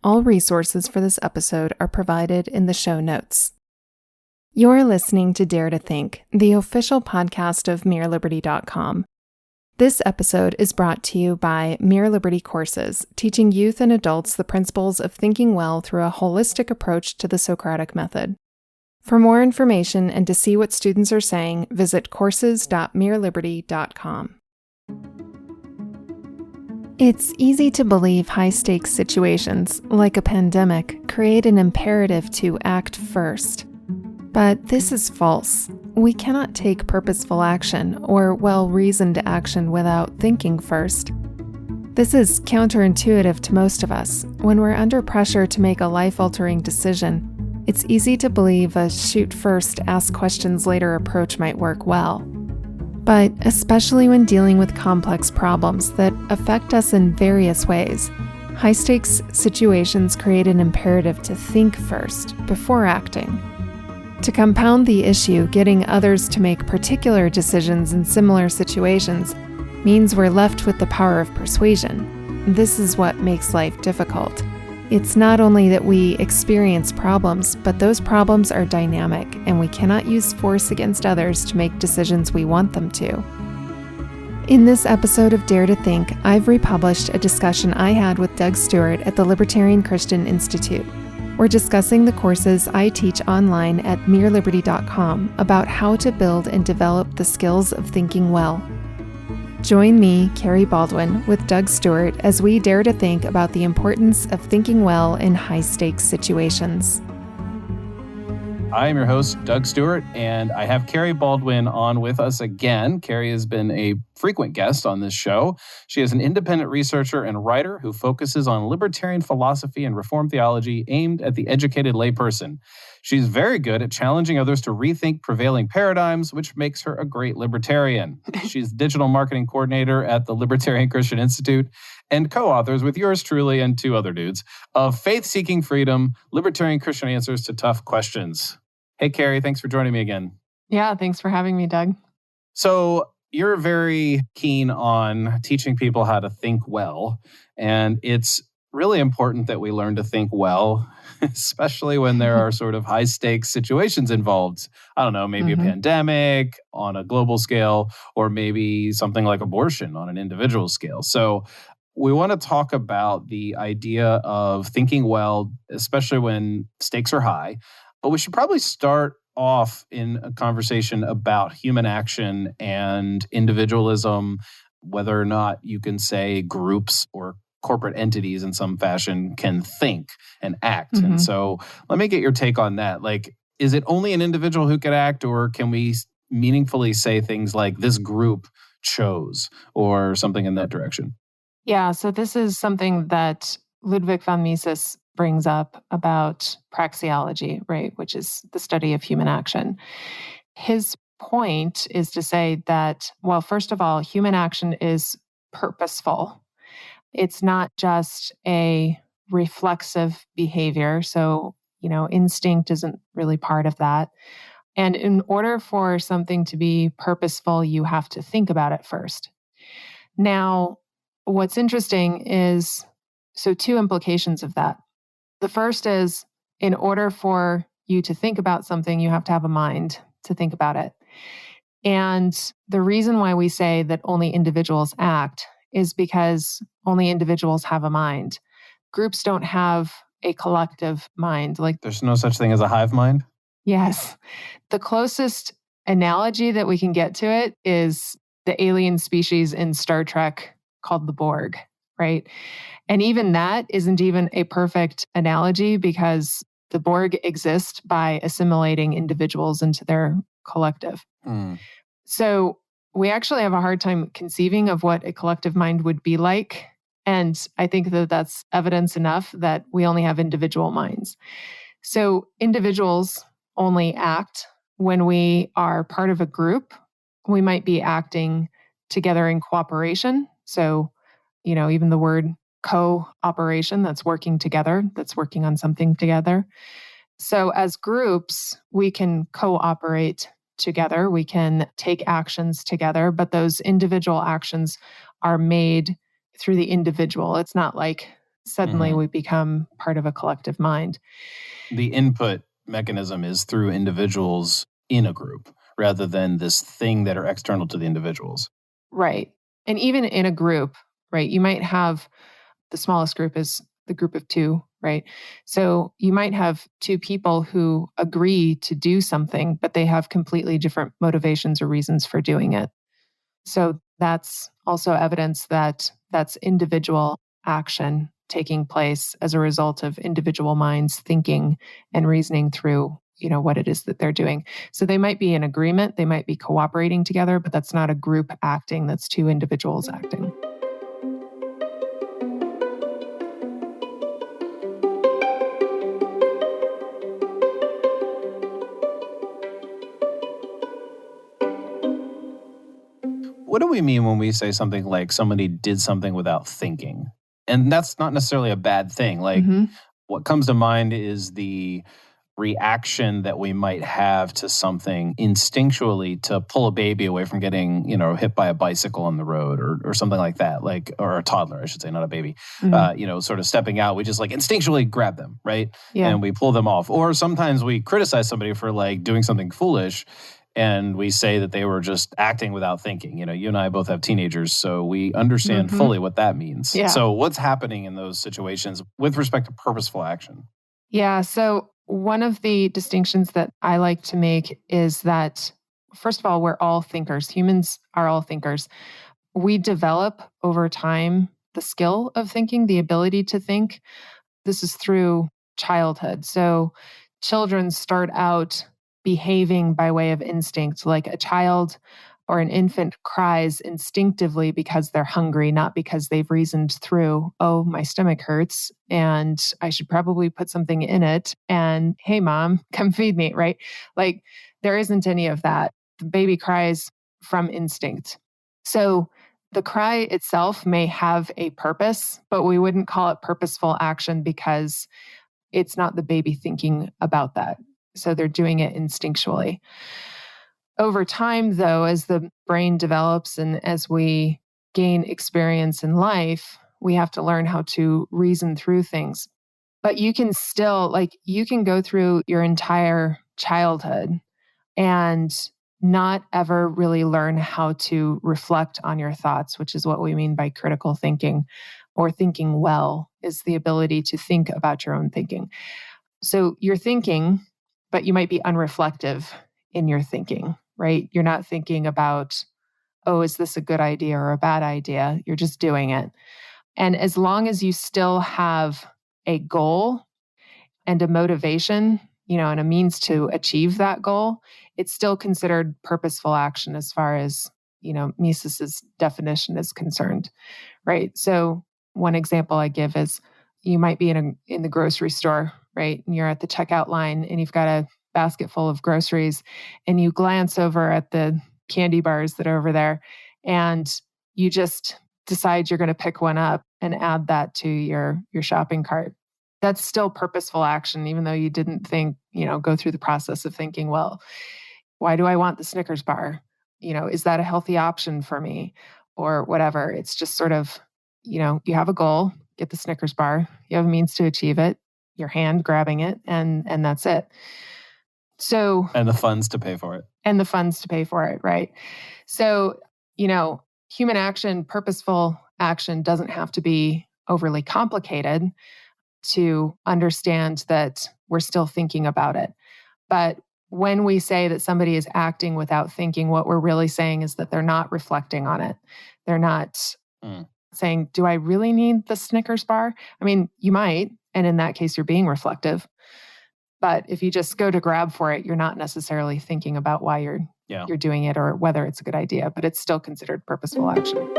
All resources for this episode are provided in the show notes. You're listening to Dare to Think, the official podcast of MereLiberty.com. This episode is brought to you by Mere Liberty Courses, teaching youth and adults the principles of thinking well through a holistic approach to the Socratic method. For more information and to see what students are saying, visit courses.mereliberty.com. It's easy to believe high-stakes situations, like a pandemic, create an imperative to act first. But this is false. We cannot take purposeful action or well-reasoned action without thinking first. This is counterintuitive to most of us. When we're under pressure to make a life-altering decision, it's easy to believe a shoot first, ask questions later approach might work well. But especially when dealing with complex problems that affect us in various ways, high-stakes situations create an imperative to think first before acting. To compound the issue, getting others to make particular decisions in similar situations means we're left with the power of persuasion. This is what makes life difficult. It's not only that we experience problems, but those problems are dynamic, and we cannot use force against others to make decisions we want them to. In this episode of Dare to Think, I've republished a discussion I had with Doug Stewart at the Libertarian Christian Institute. We're discussing the courses I teach online at MereLiberty.com about how to build and develop the skills of thinking well. Join me, Carrie Baldwin, with Doug Stewart as we dare to think about the importance of thinking well in high-stakes situations. I am your host, Doug Stewart, and I have Carrie Baldwin on with us again. Carrie has been a frequent guest on this show. She is an independent researcher and writer who focuses on libertarian philosophy and reform theology aimed at the educated layperson. She's very good at challenging others to rethink prevailing paradigms, which makes her a great libertarian. She's digital marketing coordinator at the Libertarian Christian Institute and co-authors with yours truly and two other dudes of Faith-Seeking Freedom, Libertarian Christian Answers to Tough Questions. Hey, Carrie, thanks for joining me again. Yeah, thanks for having me, Doug. So you're very keen on teaching people how to think well, and it's really important that we learn to think well, especially when there are sort of high stakes situations involved. I don't know, maybe a pandemic on a global scale, or maybe something like abortion on an individual scale. So we want to talk about the idea of thinking well, especially when stakes are high. But we should probably start off in a conversation about human action and individualism, whether or not you can say groups or corporate entities in some fashion can think and act. And so let me get your take on that. Like, is it only an individual who can act, or can we meaningfully say things like this group chose or something in that direction? Yeah, so this is something that Ludwig von Mises brings up about praxeology, right, which is the study of human action. His point is to say that, well, first of all, human action is purposeful. It's not just a reflexive behavior. So, instinct isn't really part of that. And in order for something to be purposeful, you have to think about it first. Now, what's interesting is, so two implications of that. The first is, in order for you to think about something, you have to have a mind to think about it. And the reason why we say that only individuals act is because only individuals have a mind. Groups don't have a collective mind. Like, there's no such thing as a hive mind? Yes. The closest analogy that we can get to it is the alien species in Star Trek called the Borg, right? And even that isn't even a perfect analogy, because the Borg exist by assimilating individuals into their collective. So we actually have a hard time conceiving of what a collective mind would be like. And I think that that's evidence enough that we only have individual minds. So individuals only act when we are part of a group. We might be acting together in cooperation. So, even the word cooperation, that's working together, that's working on something together. So as groups, we can cooperate together, we can take actions together, but those individual actions are made through the individual. It's not like suddenly we become part of a collective mind. The input mechanism is through individuals in a group rather than this thing that are external to the individuals. Right. And even in a group, right, you might have the smallest group is the group of two, right? So you might have two people who agree to do something, but they have completely different motivations or reasons for doing it. So that's also evidence that that's individual action taking place as a result of individual minds thinking and reasoning through, what it is that they're doing. So they might be in agreement, they might be cooperating together, but that's not a group acting, that's two individuals acting. What do we mean when we say something like somebody did something without thinking? And that's not necessarily a bad thing. Like what comes to mind is the reaction that we might have to something instinctually to pull a baby away from getting, hit by a bicycle on the road or something like that, or a toddler, I should say, not a baby, sort of stepping out. We just instinctually grab them, right? Yeah. And we pull them off. Or sometimes we criticize somebody for doing something foolish and we say that they were just acting without thinking. You and I both have teenagers, so we understand fully what that means. Yeah. So what's happening in those situations with respect to purposeful action? Yeah. So one of the distinctions that I like to make is that, first of all, we're all thinkers. Humans are all thinkers. We develop over time the skill of thinking, the ability to think. This is through childhood. So children start out behaving by way of instinct, like a child or an infant cries instinctively because they're hungry, not because they've reasoned through, oh, my stomach hurts and I should probably put something in it. And hey, mom, come feed me, right? There isn't any of that. The baby cries from instinct. So the cry itself may have a purpose, but we wouldn't call it purposeful action because it's not the baby thinking about that. So they're doing it instinctually. Over time, though, as the brain develops and as we gain experience in life, we have to learn how to reason through things. But you can still, you can go through your entire childhood and not ever really learn how to reflect on your thoughts, which is what we mean by critical thinking, or thinking well, is the ability to think about your own thinking. So you're thinking, but you might be unreflective in your thinking, right? You're not thinking about, oh, is this a good idea or a bad idea? You're just doing it. And as long as you still have a goal and a motivation, and a means to achieve that goal, it's still considered purposeful action as far as, Mises's definition is concerned, right? So one example I give is you might be in the grocery store, right? And you're at the checkout line and you've got a basket full of groceries and you glance over at the candy bars that are over there and you just decide you're going to pick one up and add that to your shopping cart. That's still purposeful action, even though you didn't think, go through the process of thinking, well, why do I want the Snickers bar? Is that a healthy option for me or whatever? It's just sort of, you have a goal, get the Snickers bar, you have a means to achieve it, your hand grabbing it, and that's it. So, and the funds to pay for it. And the funds to pay for it, right? So, human action, purposeful action doesn't have to be overly complicated to understand that we're still thinking about it. But when we say that somebody is acting without thinking, what we're really saying is that they're not reflecting on it. They're not saying, do I really need the Snickers bar? I mean, you might, and in that case, you're being reflective. But if you just go to grab for it, you're not necessarily thinking about why you're doing it or whether it's a good idea, but it's still considered purposeful action.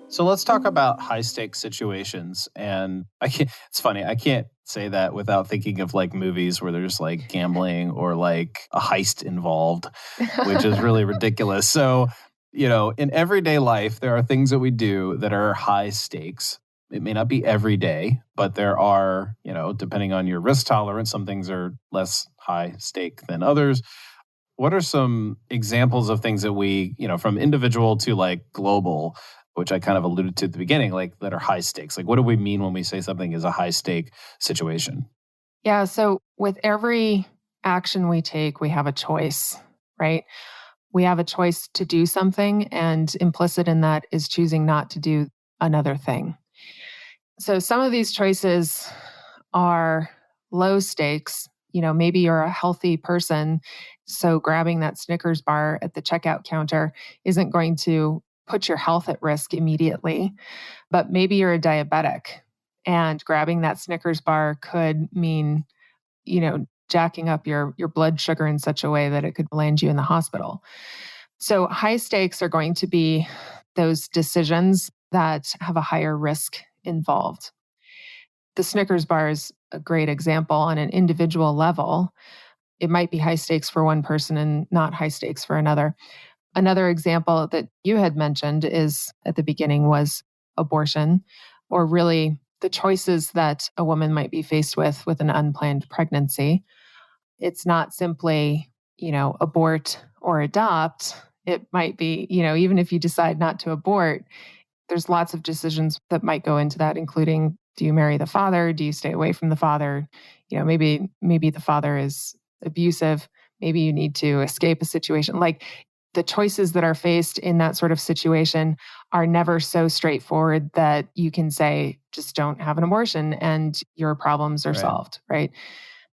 So let's talk about high stakes situations. And it's funny, I can't say that without thinking of movies where there's gambling or a heist involved, which is really ridiculous. So, in everyday life, there are things that we do that are high stakes. It may not be every day, but there are, depending on your risk tolerance, some things are less high stake than others. What are some examples of things that we, from individual to like global, which I kind of alluded to at the beginning, like that are high stakes? Like, what do we mean when we say something is a high stake situation? Yeah. So with every action we take, we have a choice, right? We have a choice to do something, and implicit in that is choosing not to do another thing. So some of these choices are low stakes. Maybe you're a healthy person, so grabbing that Snickers bar at the checkout counter isn't going to put your health at risk immediately. But maybe you're a diabetic, and grabbing that Snickers bar could mean, jacking up your blood sugar in such a way that it could land you in the hospital. So high stakes are going to be those decisions that have a higher risk involved. The Snickers bar is a great example on an individual level. It might be high stakes for one person and not high stakes for another. Another example that you had mentioned is at the beginning was abortion, or really the choices that a woman might be faced with an unplanned pregnancy. It's not simply, abort or adopt. It might be, even if you decide not to abort, there's lots of decisions that might go into that, including, do you marry the father? Do you stay away from the father? Maybe the father is abusive. Maybe you need to escape a situation. Like, the choices that are faced in that sort of situation are never so straightforward that you can say, just don't have an abortion and your problems are solved, right?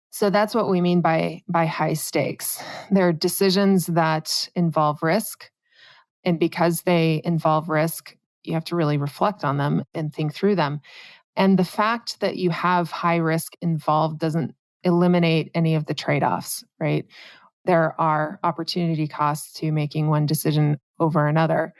So that's what we mean by high stakes. They're decisions that involve risk. And because they involve risk, you have to really reflect on them and think through them. And the fact that you have high risk involved doesn't eliminate any of the trade-offs, right? There are opportunity costs to making one decision over another.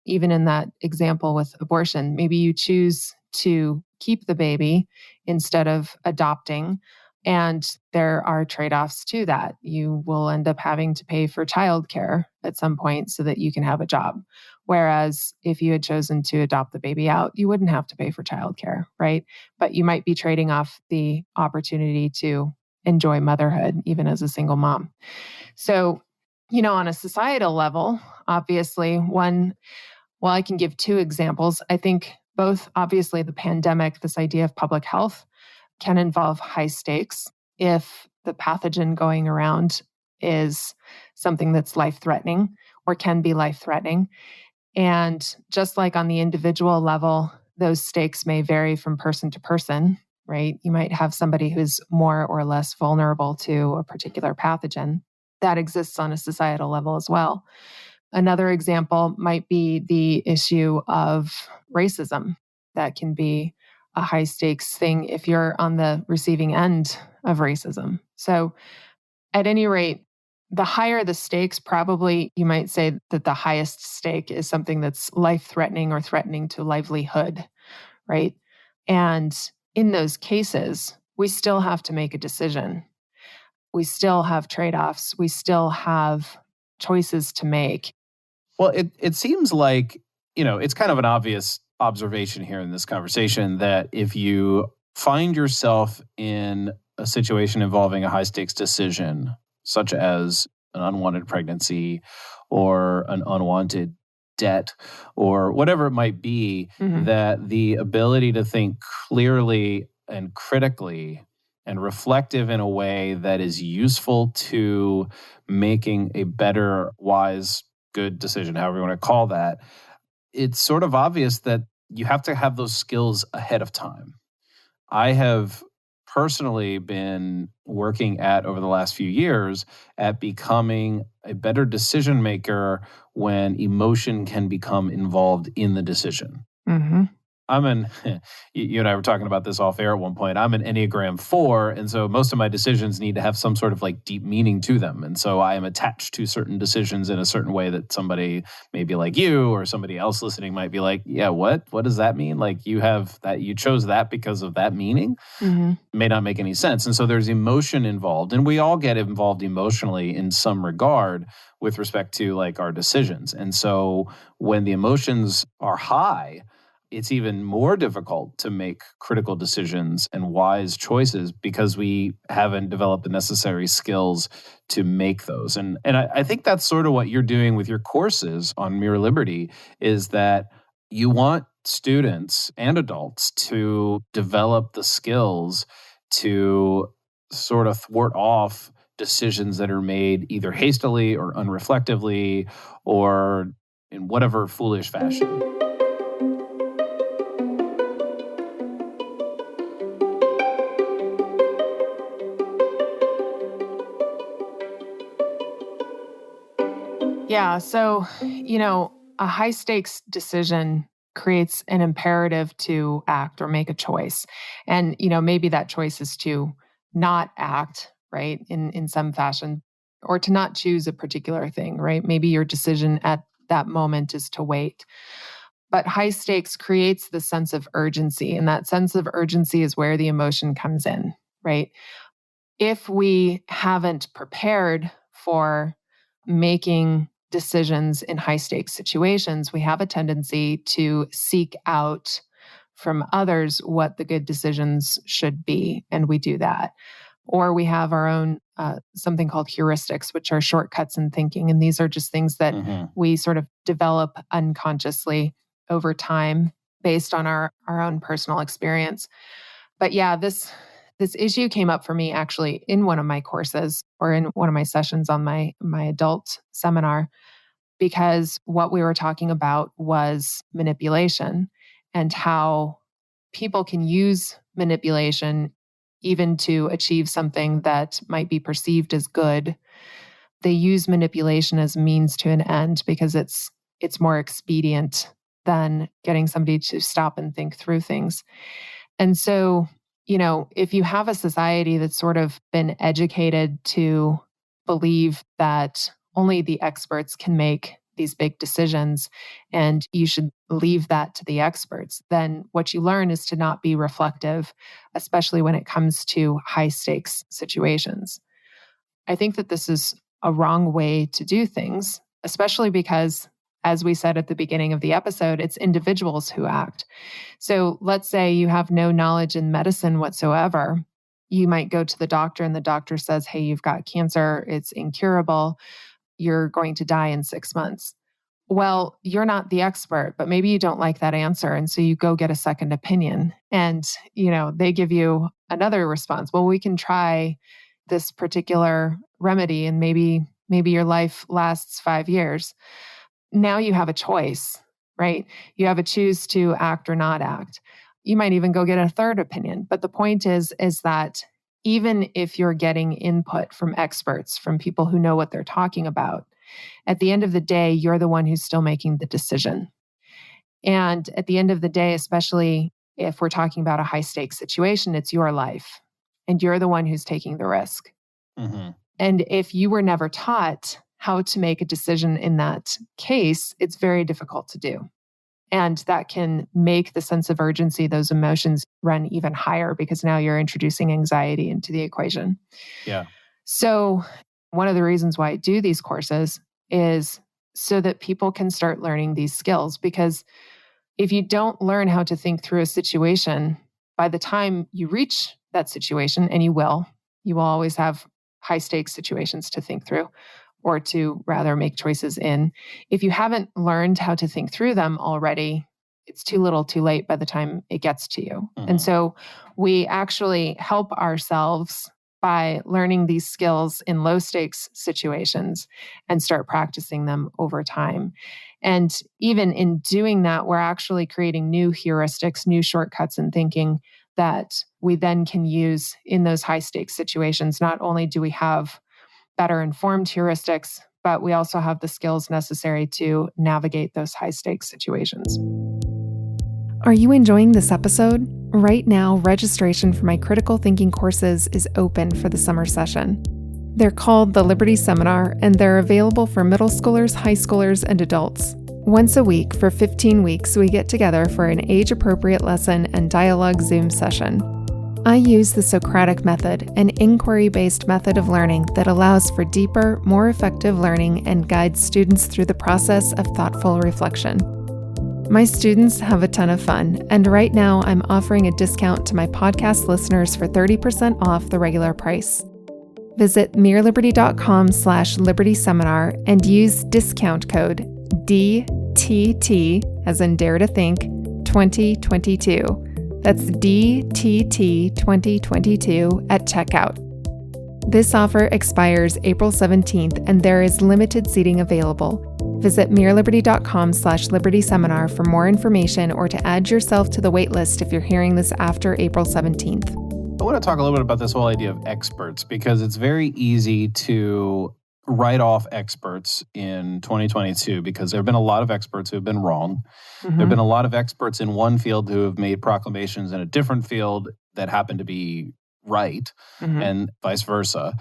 Even in that example with abortion, maybe you choose to keep the baby instead of adopting. And there are trade-offs to that. You will end up having to pay for childcare at some point so that you can have a job. Whereas if you had chosen to adopt the baby out, you wouldn't have to pay for childcare, right? But you might be trading off the opportunity to enjoy motherhood, even as a single mom. So, on a societal level, obviously, I can give two examples. I think both, obviously, the pandemic, this idea of public health, can involve high stakes if the pathogen going around is something that's life-threatening or can be life-threatening. And just like on the individual level, those stakes may vary from person to person, right? You might have somebody who's more or less vulnerable to a particular pathogen. That exists on a societal level as well. Another example might be the issue of racism. That can be a high stakes thing if you're on the receiving end of racism. So at any rate, the higher the stakes, probably you might say that the highest stake is something that's life-threatening or threatening to livelihood, right? And in those cases, we still have to make a decision. We still have trade-offs. We still have choices to make. Well, it seems like, it's kind of an obvious observation here in this conversation that if you find yourself in a situation involving a high stakes decision, such as an unwanted pregnancy or an unwanted debt or whatever it might be, that the ability to think clearly and critically and reflective in a way that is useful to making a better, wise, good decision, however you want to call that, it's sort of obvious that you have to have those skills ahead of time. I have personally been working over the last few years at becoming a better decision maker when emotion can become involved in the decision. You and I were talking about this off air at one point. I'm an Enneagram 4, and so most of my decisions need to have some sort of like deep meaning to them. And so I am attached to certain decisions in a certain way that somebody maybe like you or somebody else listening might be like, yeah, what does that mean? Like you chose that because of that meaning? May not make any sense. And so there's emotion involved, and we all get involved emotionally in some regard with respect to like our decisions. And so when the emotions are high, it's even more difficult to make critical decisions and wise choices because we haven't developed the necessary skills to make those. And I think that's sort of what you're doing with your courses on Mere Liberty, is that you want students and adults to develop the skills to sort of thwart off decisions that are made either hastily or unreflectively or in whatever foolish fashion. Yeah. So, a high stakes decision creates an imperative to act or make a choice. And, maybe that choice is to not act, right, in some fashion, or to not choose a particular thing, right? Maybe your decision at that moment is to wait. But high stakes creates the sense of urgency. And that sense of urgency is where the emotion comes in, right? If we haven't prepared for making decisions in high stakes situations, we have a tendency to seek out from others what the good decisions should be. And we do that. Or we have our own something called heuristics, which are shortcuts in thinking. And these are just things that we sort of develop unconsciously over time based on our own personal experience. But yeah, this issue came up for me actually in one of my courses or in one of my sessions on my adult seminar, because what we were talking about was manipulation and how people can use manipulation even to achieve something that might be perceived as good. They use manipulation as means to an end because it's more expedient than getting somebody to stop and think through things. And so, if you have a society that's sort of been educated to believe that only the experts can make these big decisions and you should leave that to the experts, then what you learn is to not be reflective, especially when it comes to high stakes situations. I think that this is a wrong way to do things, especially because, as we said at the beginning of the episode, it's individuals who act. So let's say you have no knowledge in medicine whatsoever. You might go to the doctor and the doctor says, hey, you've got cancer. It's incurable. You're going to die in 6 months. Well, you're not the expert, but maybe you don't like that answer. And so you go get a second opinion and, they give you another response. Well, we can try this particular remedy and maybe your life lasts 5 years. Now you have a choice, right? You have a choose to act or not act. You might even go get a third opinion. But the point is that even if you're getting input from experts, from people who know what they're talking about, at the end of the day, you're the one who's still making the decision. And at the end of the day, especially if we're talking about a high stakes situation, it's your life and you're the one who's taking the risk. Mm-hmm. And if you were never taught how to make a decision in that case, it's very difficult to do. And that can make the sense of urgency, those emotions run even higher because now you're introducing anxiety into the equation. Yeah. So one of the reasons why I do these courses is so that people can start learning these skills. Because if you don't learn how to think through a situation, by the time you reach that situation, and you will always have high stakes situations to think through, or to rather make choices in. If you haven't learned how to think through them already, it's too little too late by the time it gets to you. Mm-hmm. And so we actually help ourselves by learning these skills in low stakes situations and start practicing them over time. And even in doing that, we're actually creating new heuristics, new shortcuts in thinking that we then can use in those high stakes situations. Not only do we have better informed heuristics, but we also have the skills necessary to navigate those high stakes situations. Are you enjoying this episode? Right now, registration for my critical thinking courses is open for the summer session. They're called the Liberty Seminar, and they're available for middle schoolers, high schoolers, and adults. Once a week for 15 weeks, we get together for an age-appropriate lesson and dialogue Zoom session. I use the Socratic method, an inquiry-based method of learning that allows for deeper, more effective learning and guides students through the process of thoughtful reflection. My students have a ton of fun, and right now I'm offering a discount to my podcast listeners for 30% off the regular price. Visit mereliberty.com/Liberty Seminar and use discount code DTT, as in Dare to Think, 2022. That's DTT 2022 at checkout. This offer expires April 17th, and there is limited seating available. Visit mereliberty.com/Liberty Seminar for more information or to add yourself to the waitlist if you're hearing this after April 17th. I want to talk a little bit about this whole idea of experts, because it's very easy to write off experts in 2022 because there have been a lot of experts who have been wrong. There have been a lot of experts in one field who have made proclamations in a different field that happen to be right, and vice versa.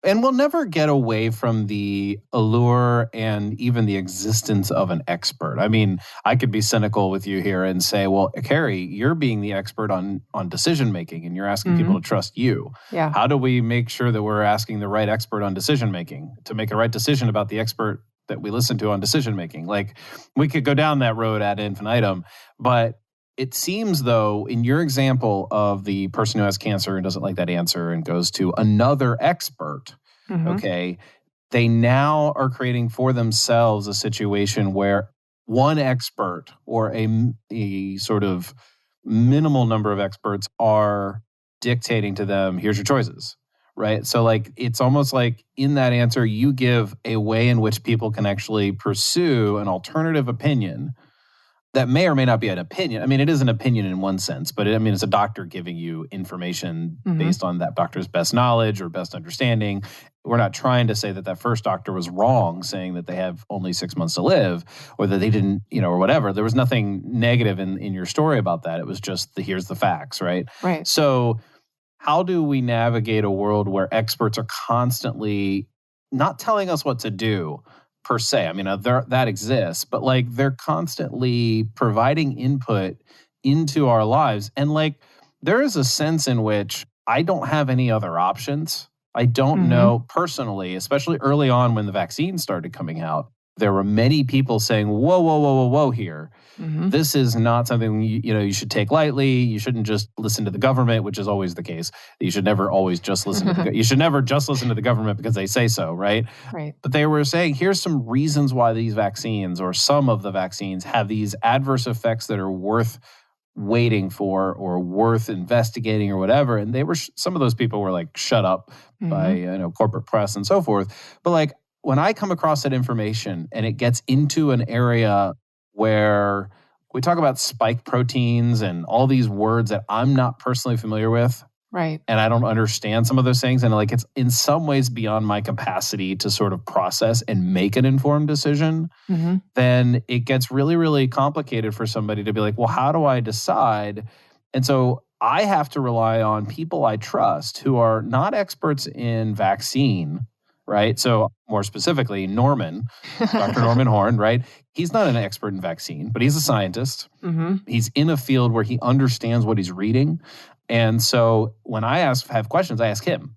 And we'll never get away from the allure and even the existence of an expert. I mean, I could be cynical with you here and say, well, Carrie, you're being the expert on decision making, and you're asking people to trust you. Yeah. How do we make sure that we're asking the right expert on decision making to make a right decision about the expert that we listen to on decision making? Like, we could go down that road ad infinitum, but it seems, though, in your example of the person who has cancer and doesn't like that answer and goes to another expert, okay, they now are creating for themselves a situation where one expert or a sort of minimal number of experts are dictating to them, here's your choices, right? So, like, it's almost like in that answer, you give a way in which people can actually pursue an alternative opinion that may or may not be an opinion. I mean, it is an opinion in one sense, but it's a doctor giving you information based on that doctor's best knowledge or best understanding. We're not trying to say that that first doctor was wrong, saying that they have only 6 months to live or that they didn't, or whatever. There was nothing negative in your story about that. It was just here's the facts, right? Right. So how do we navigate a world where experts are constantly not telling us what to do, per se? I mean, that exists, but like they're constantly providing input into our lives. And like there is a sense in which I don't have any other options. I don't know personally, especially early on when the vaccine started coming out, there were many people saying, whoa, whoa, whoa, whoa, whoa here. This is not something you should take lightly. You shouldn't just listen to the government, which is always the case. You should never always just listen to you should never just listen to the government because they say so, right? Right. But they were saying, here's some reasons why these vaccines or some of the vaccines have these adverse effects that are worth waiting for or worth investigating or whatever. And they were some of those people were like shut up by corporate press and so forth. But like when I come across that information and it gets into an area where we talk about spike proteins and all these words that I'm not personally familiar with. Right. And I don't understand some of those things. And like it's in some ways beyond my capacity to sort of process and make an informed decision. Then it gets really, really complicated for somebody to be like, well, how do I decide? And so I have to rely on people I trust who are not experts in vaccine, right? So more specifically, Dr. Norman Horn, right? He's not an expert in vaccine, but he's a scientist. He's in a field where he understands what he's reading. And so when I have questions, I ask him.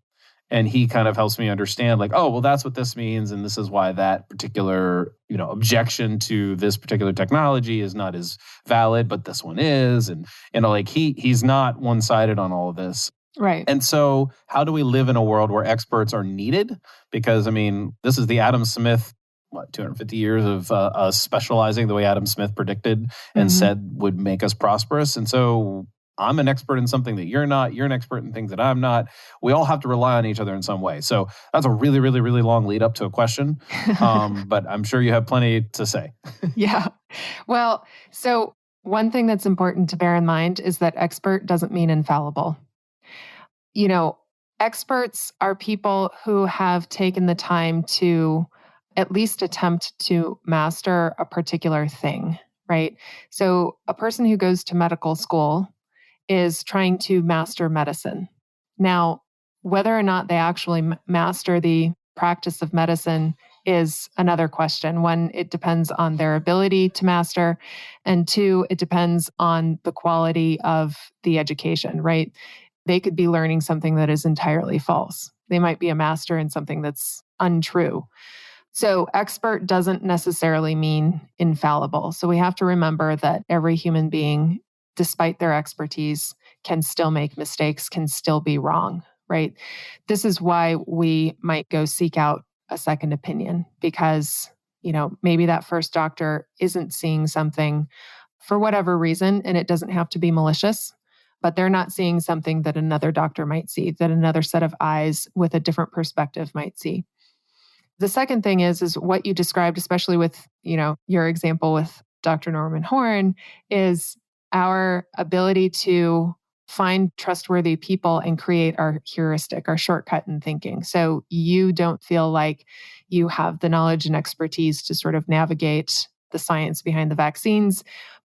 And he kind of helps me understand like, oh, well, that's what this means. And this is why that particular, objection to this particular technology is not as valid, but this one is. And, like he's not one-sided on all of this. Right. And so how do we live in a world where experts are needed? Because, this is the Adam Smith, 250 years of us specializing the way Adam Smith predicted and said would make us prosperous. And so I'm an expert in something that you're not. You're an expert in things that I'm not. We all have to rely on each other in some way. So that's a really, really, really long lead up to a question. But I'm sure you have plenty to say. Yeah. Well, so one thing that's important to bear in mind is that expert doesn't mean infallible. Experts are people who have taken the time to at least attempt to master a particular thing, right? So a person who goes to medical school is trying to master medicine. Now, whether or not they actually master the practice of medicine is another question. One, it depends on their ability to master. And two, it depends on the quality of the education, right? They could be learning something that is entirely false. They might be a master in something that's untrue. So expert doesn't necessarily mean infallible. So we have to remember that every human being, despite their expertise, can still make mistakes, can still be wrong, right? This is why we might go seek out a second opinion because, maybe that first doctor isn't seeing something for whatever reason, and it doesn't have to be malicious, but they're not seeing something that another doctor might see, that another set of eyes with a different perspective might see. The second thing is what you described, especially with, your example with Dr. Norman Horn, is our ability to find trustworthy people and create our heuristic, our shortcut in thinking. So you don't feel like you have the knowledge and expertise to sort of navigate the science behind the vaccines,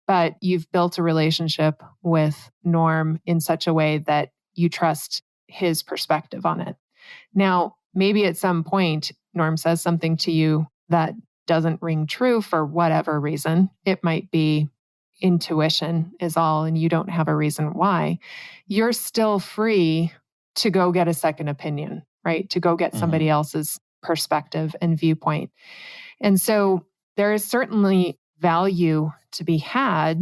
but you've built a relationship with Norm in such a way that you trust his perspective on it. Now, maybe at some point, Norm says something to you that doesn't ring true for whatever reason. It might be intuition is all, and you don't have a reason why. You're still free to go get a second opinion, right? To go get somebody else's perspective and viewpoint. And so there is certainly value to be had.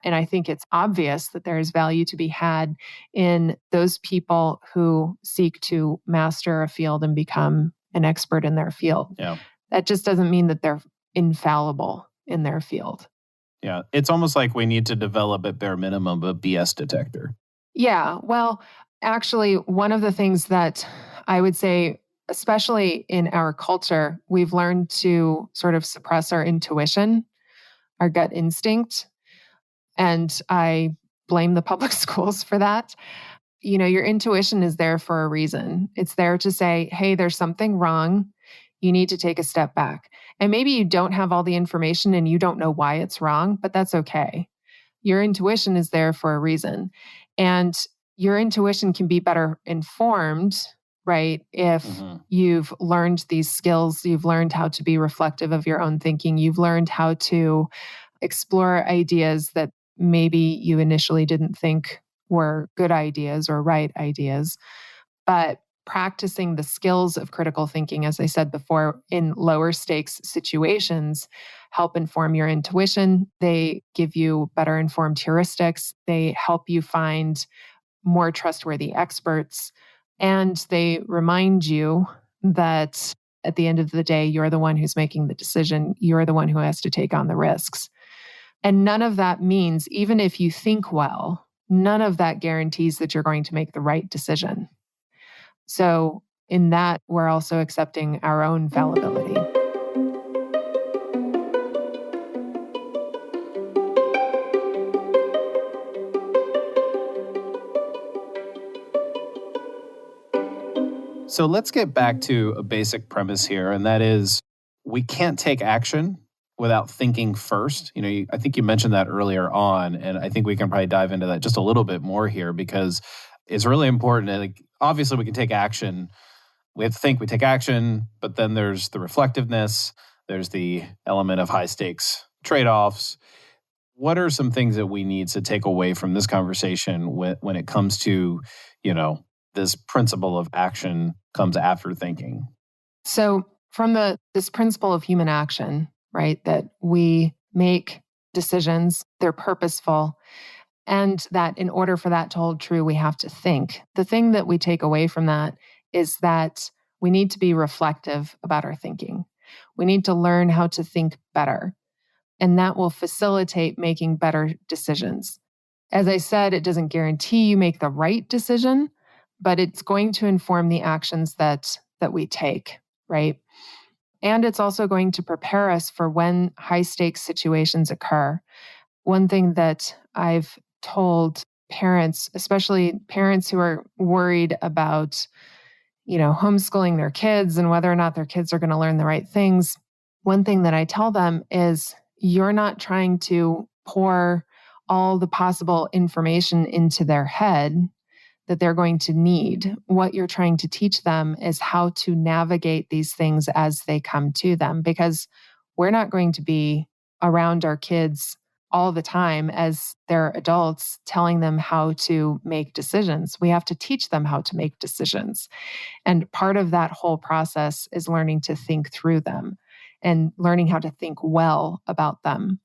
And I think it's obvious that there is value to be had in those people who seek to master a field and become an expert in their field. Yeah. That just doesn't mean that they're infallible in their field. Yeah. It's almost like we need to develop at bare minimum a BS detector. Yeah. Well, actually, one of the things that I would say, especially in our culture, we've learned to sort of suppress our intuition, our gut instinct. And I blame the public schools for that. Your intuition is there for a reason. It's there to say, hey, there's something wrong. You need to take a step back. And maybe you don't have all the information and you don't know why it's wrong, but that's okay. Your intuition is there for a reason. And your intuition can be better informed, right? If you've learned these skills, you've learned how to be reflective of your own thinking, you've learned how to explore ideas that maybe you initially didn't think were good ideas or right ideas. But practicing the skills of critical thinking, as I said before, in lower stakes situations, help inform your intuition. They give you better informed heuristics. They help you find more trustworthy experts. And they remind you that at the end of the day, you're the one who's making the decision. You're the one who has to take on the risks. And none of that means, even if you think well, none of that guarantees that you're going to make the right decision. So in that, we're also accepting our own fallibility. So let's get back to a basic premise here, and that is we can't take action without thinking first. I think you mentioned that earlier on, and I think we can probably dive into that just a little bit more here because it's really important. And obviously, we can take action. We have to think we take action, but then there's the reflectiveness. There's the element of high stakes trade-offs. What are some things that we need to take away from this conversation when it comes to, this principle of action comes after thinking? So from this principle of human action, right, that we make decisions, they're purposeful, and that in order for that to hold true, we have to think. The thing that we take away from that is that we need to be reflective about our thinking. We need to learn how to think better, and that will facilitate making better decisions. As I said, it doesn't guarantee you make the right decision, but it's going to inform the actions that we take, right? And it's also going to prepare us for when high stakes situations occur. One thing that I've told parents, especially parents who are worried about, homeschooling their kids and whether or not their kids are going to learn the right things. One thing that I tell them is you're not trying to pour all the possible information into their head that they're going to need. What you're trying to teach them is how to navigate these things as they come to them, because we're not going to be around our kids all the time as their adults, telling them how to make decisions. We have to teach them how to make decisions. And part of that whole process is learning to think through them and learning how to think well about them.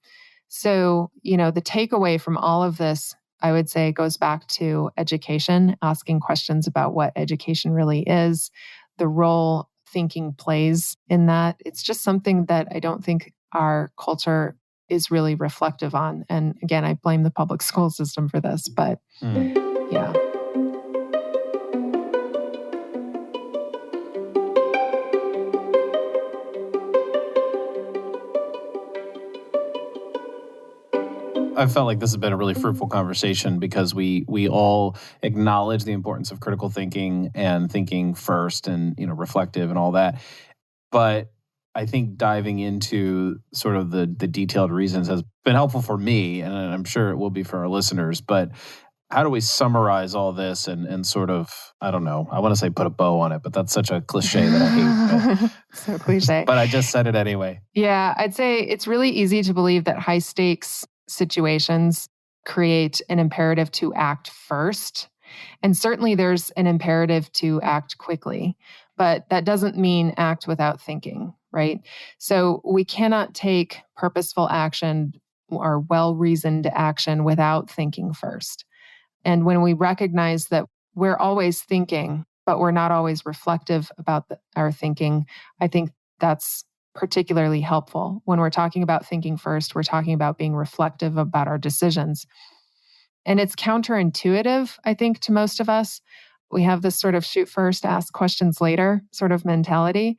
So, the takeaway from all of this, I would say, goes back to education, asking questions about what education really is, the role thinking plays in that. It's just something that I don't think our culture is really reflective on. And again, I blame the public school system for this, but yeah. I felt like this has been a really fruitful conversation because we all acknowledge the importance of critical thinking and thinking first and, reflective and all that. But I think diving into sort of the detailed reasons has been helpful for me, and I'm sure it will be for our listeners. But how do we summarize all this and sort of, I don't know, I want to say put a bow on it, but that's such a cliche that I hate. So cliche. But I just said it anyway. Yeah, I'd say it's really easy to believe that high stakes situations create an imperative to act first. And certainly there's an imperative to act quickly, but that doesn't mean act without thinking, right? So we cannot take purposeful action or well-reasoned action without thinking first. And when we recognize that we're always thinking, but we're not always reflective about our thinking, I think that's particularly helpful. When we're talking about thinking first, we're talking about being reflective about our decisions. And it's counterintuitive, I think, to most of us. We have this sort of shoot first, ask questions later sort of mentality.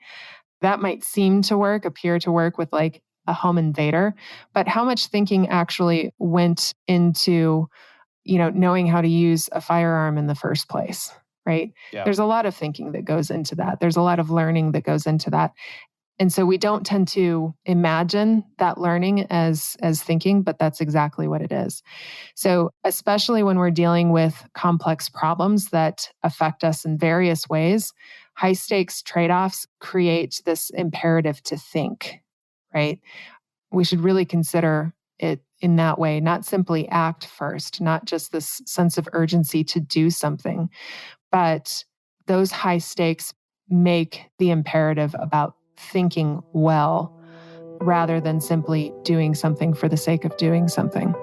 That might seem to work, appear to work with like a home invader, but how much thinking actually went into, knowing how to use a firearm in the first place, right? Yeah. There's a lot of thinking that goes into that. There's a lot of learning that goes into that. And so we don't tend to imagine that learning as thinking, but that's exactly what it is. So especially when we're dealing with complex problems that affect us in various ways, high stakes trade-offs create this imperative to think, right? We should really consider it in that way, not simply act first, not just this sense of urgency to do something, but those high stakes make the imperative about thinking well rather than simply doing something for the sake of doing something.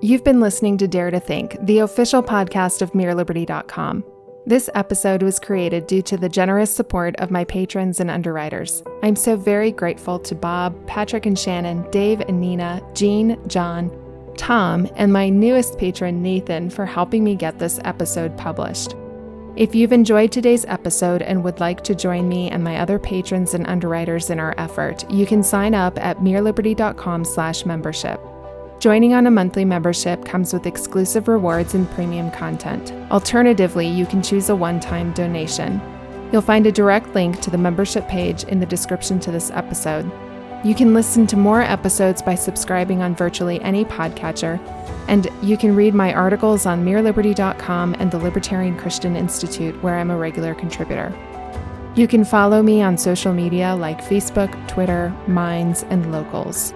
You've been listening to Dare to Think, the official podcast of mereliberty.com. This episode was created due to the generous support of my patrons and underwriters. I'm so very grateful to Bob, Patrick and Shannon, Dave and Nina, Jean, John, Tom, and my newest patron, Nathan, for helping me get this episode published. If you've enjoyed today's episode and would like to join me and my other patrons and underwriters in our effort, you can sign up at mereliberty.com/membership. Joining on a monthly membership comes with exclusive rewards and premium content. Alternatively, you can choose a one-time donation. You'll find a direct link to the membership page in the description to this episode. You can listen to more episodes by subscribing on virtually any podcatcher, and you can read my articles on mereliberty.com and the Libertarian Christian Institute, where I'm a regular contributor. You can follow me on social media like Facebook, Twitter, Minds, and Locals.